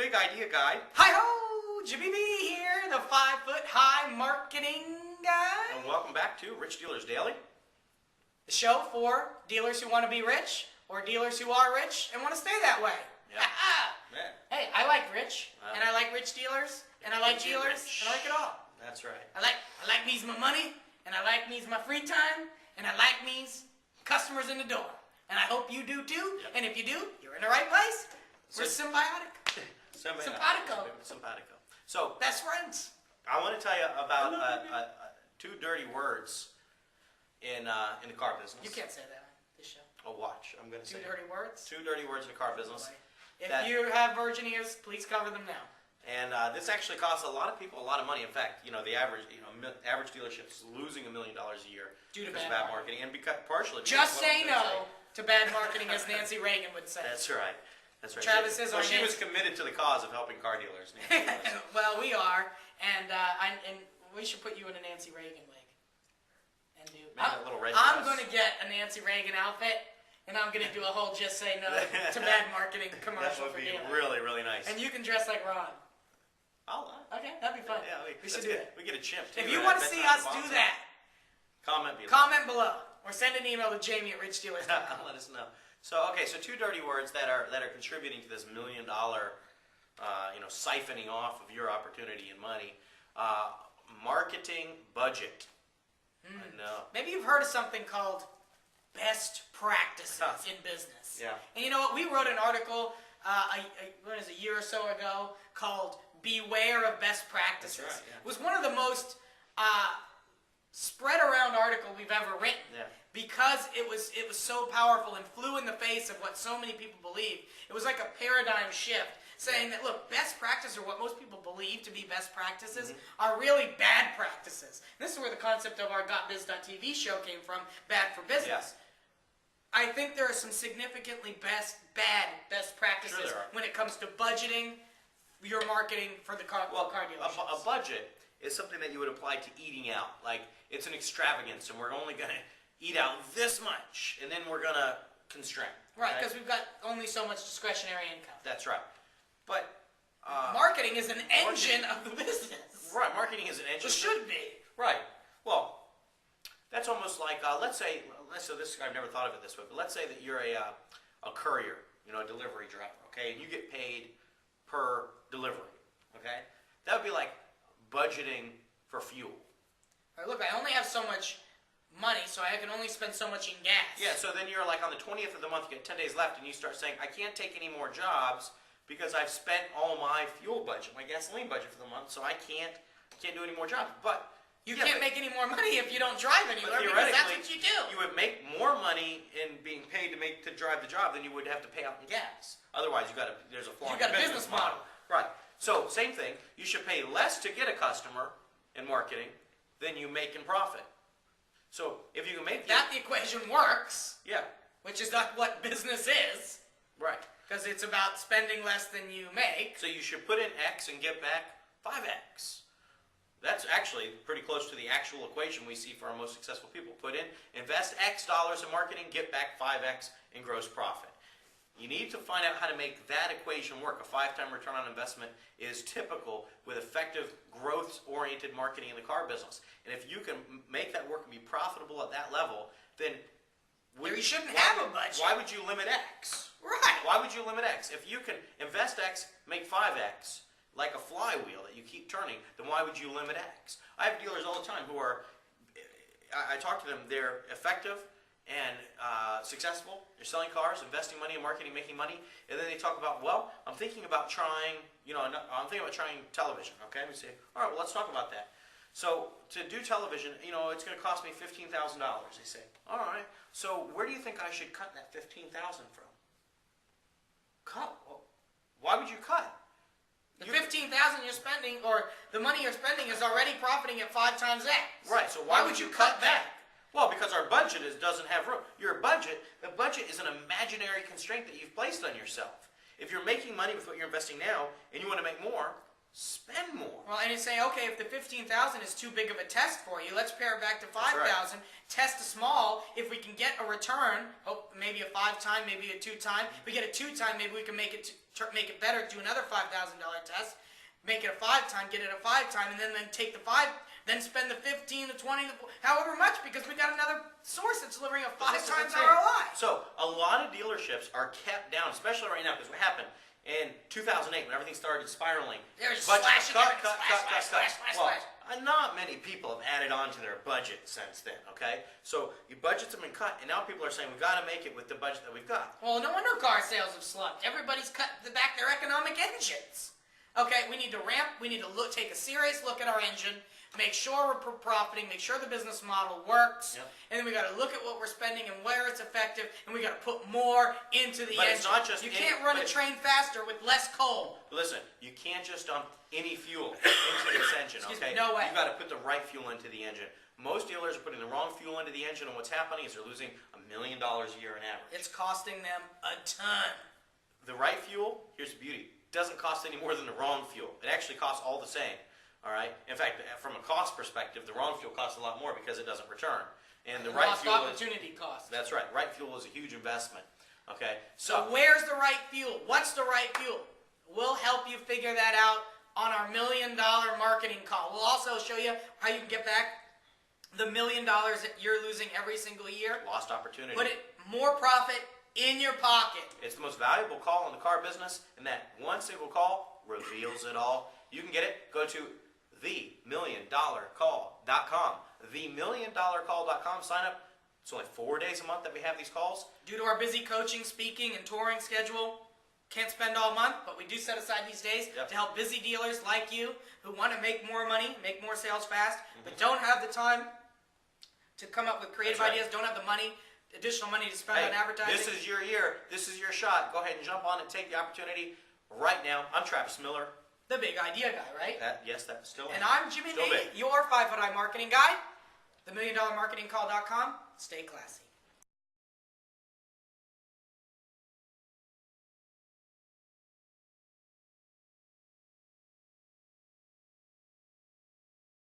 big idea guy. Hi-ho! Jimmy B here, the 5-foot-high marketing guy. And welcome back to Rich Dealers Daily. The show for dealers who want to be rich or dealers who are rich and want to stay that way. Yeah. Man. Hey, I like rich, and I like rich dealers, and I like dealers, and I like it all. That's right. I like me's my money, and I like me's my free time, and I like me's customers in the door. And I hope you do too, and if you do, you're in the right place. We're symbiotic. Simpatico. Simpatico. So, best friends. I want to tell you about two dirty words in the car business. You can't say that on this show. Oh, watch. I'm going to say Two dirty words? Two dirty words in the car business. If you have virgin ears, please cover them now. And this actually costs a lot of people a lot of money. In fact, the average dealership is losing $1 million a year due to bad marketing, and partially. Just say no to bad marketing, as Nancy Reagan would say. That's right. That's right. Travis says she was committed to the cause of helping car dealers. Well, we are, and we should put you in a Nancy Reagan wig. And do. I'm going to get a Nancy Reagan outfit. And I'm going to do a whole just say no to bad marketing commercial for dealers. That would be really, really nice. And you can dress like Ron. Okay, that'd be fun. Yeah, we should do that. We get a chimp, too. If you want to see us do that, comment below. Comment below. Or send an email to jamie@richdealers.com. Let us know. So two dirty words that are contributing to this $1 million, siphoning off of your opportunity and money. Marketing budget. I know. Maybe you've heard of something called best practices in business. Yeah. And you know what? We wrote an article a year or so ago called "Beware of Best Practices." That's right, yeah. It was one of the most spread around article we've ever written. Yeah. Because it was so powerful and flew in the face of what so many people believe. It was like a paradigm shift, saying that, look, best practices, or what most people believe to be best practices, are really bad practices. This is where the concept of our GotBiz.tv show came from, bad for business. Yeah. I think there are some significantly bad best practices when it comes to budgeting your marketing for the car dealerships. A budget is something that you would apply to eating out. Like, it's an extravagance, and we're only going to eat out this much, and then we're going to constrain. Right, because we've got only so much discretionary income. That's right. But marketing is an engine of the business. Right, marketing is an engine. It should be. Right. Well, that's almost like, let's say this, I've never thought of it this way, but let's say that you're a courier, a delivery driver, okay, and you get paid per delivery, okay? That would be like budgeting for fuel. All right, look, I only have so much money, so I can only spend so much in gas. Yeah, so then you're like on the 20th of the month, you get 10 days left, and you start saying, I can't take any more jobs because I've spent all my fuel budget, my gasoline budget for the month, so I can't do any more jobs. But you can't make any more money if you don't drive anywhere, because that's what you do. You would make more money in being paid to drive the job than you would have to pay out in gas. Otherwise, there's a flaw in your business model. Right. So same thing. You should pay less to get a customer in marketing than you make in profit. So if you can make the equation works. Yeah. Which is not what business is. Right. Because it's about spending less than you make. So you should put in X and get back 5X. That's actually pretty close to the actual equation we see for our most successful people. Invest X dollars in marketing, get back 5X in gross profit. You need to find out how to make that equation work. A 5-time return on investment is typical with effective growth-oriented marketing in the car business. And if you can make that work and be profitable at that level, then you shouldn't have a budget. Why would you limit X? Right. Why would you limit X? If you can invest X, make 5X, like a flywheel that you keep turning, then why would you limit X? I have dealers all the time who are, I talk to them, they're effective and successful. They're selling cars, investing money in marketing, making money, and then they talk about, well, I'm thinking about trying television, okay? We say, all right, well, let's talk about that. So to do television, it's going to cost me $15,000, they say. All right, so where do you think I should cut that $15,000 from? Cut? Well, why would you cut? The $15,000 you're spending, or the money you're spending, is already profiting at 5 times X. Right, so why would you cut that? Well, because our budget doesn't have room. The budget is an imaginary constraint that you've placed on yourself. If you're making money with what you're investing now, and you want to make more, spend more. Well, and you say, okay, if the 15,000 is too big of a test for you, let's pare it back to 5,000. Right. Test a small. If we can get a return, maybe a 5-time, maybe a 2-time. If we get a 2-time, maybe we can make it better. Do another $5,000 test. Make it a 5-time. Get it a 5-time, and then take the 5. Then spend the 15, the 20, however much, because we got another source that's delivering a 5 times ROI. So a lot of dealerships are kept down, especially right now, because what happened in 2008 when everything started spiraling? They were just budget slashing everything. cut. Well, Slash. not many people have added on to their budget since then. Okay, so your budgets have been cut, and now people are saying we've got to make it with the budget that we've got. Well, no wonder car sales have slumped. Everybody's cut back their economic engines. Okay, we need to ramp. We need to take a serious look at our engine. Make sure we're profiting, make sure the business model works, and then we got to look at what we're spending and where it's effective, and we got to put more into the engine. It's not just you can't run a train faster with less coal. Listen, you can't just dump any fuel into this engine, okay? No way. You've got to put the right fuel into the engine. Most dealers are putting the wrong fuel into the engine, and what's happening is they're losing $1 million a year on average. It's costing them a ton. The right fuel, here's the beauty, doesn't cost any more than the wrong fuel. It actually costs all the same. All right. In fact, from a cost perspective, the wrong fuel costs a lot more because it doesn't return. And the right fuel opportunity cost. That's right. Right fuel is a huge investment. Okay. So where's the right fuel? What's the right fuel? We'll help you figure that out on our $1 million marketing call. We'll also show you how you can get back the $1 million that you're losing every single year. Lost opportunity. Put it more profit in your pocket. It's the most valuable call in the car business, and that one single call reveals it all. You can get it. Go to themilliondollarcall.com. Themilliondollarcall.com. Sign up. It's only 4 days a month that we have these calls. Due to our busy coaching, speaking, and touring schedule, can't spend all month, but we do set aside these days to help busy dealers like you who want to make more money, make more sales fast, but don't have the time to come up with creative ideas, don't have the money, additional money to spend on advertising. This is your year. This is your shot. Go ahead and jump on and take the opportunity right now. I'm Travis Miller. The big idea guy, right? Yes, that's still. And I'm Jimmy Lee, your 5-foot-high marketing guy. TheMilliondollarMarketingCall.com. Stay classy.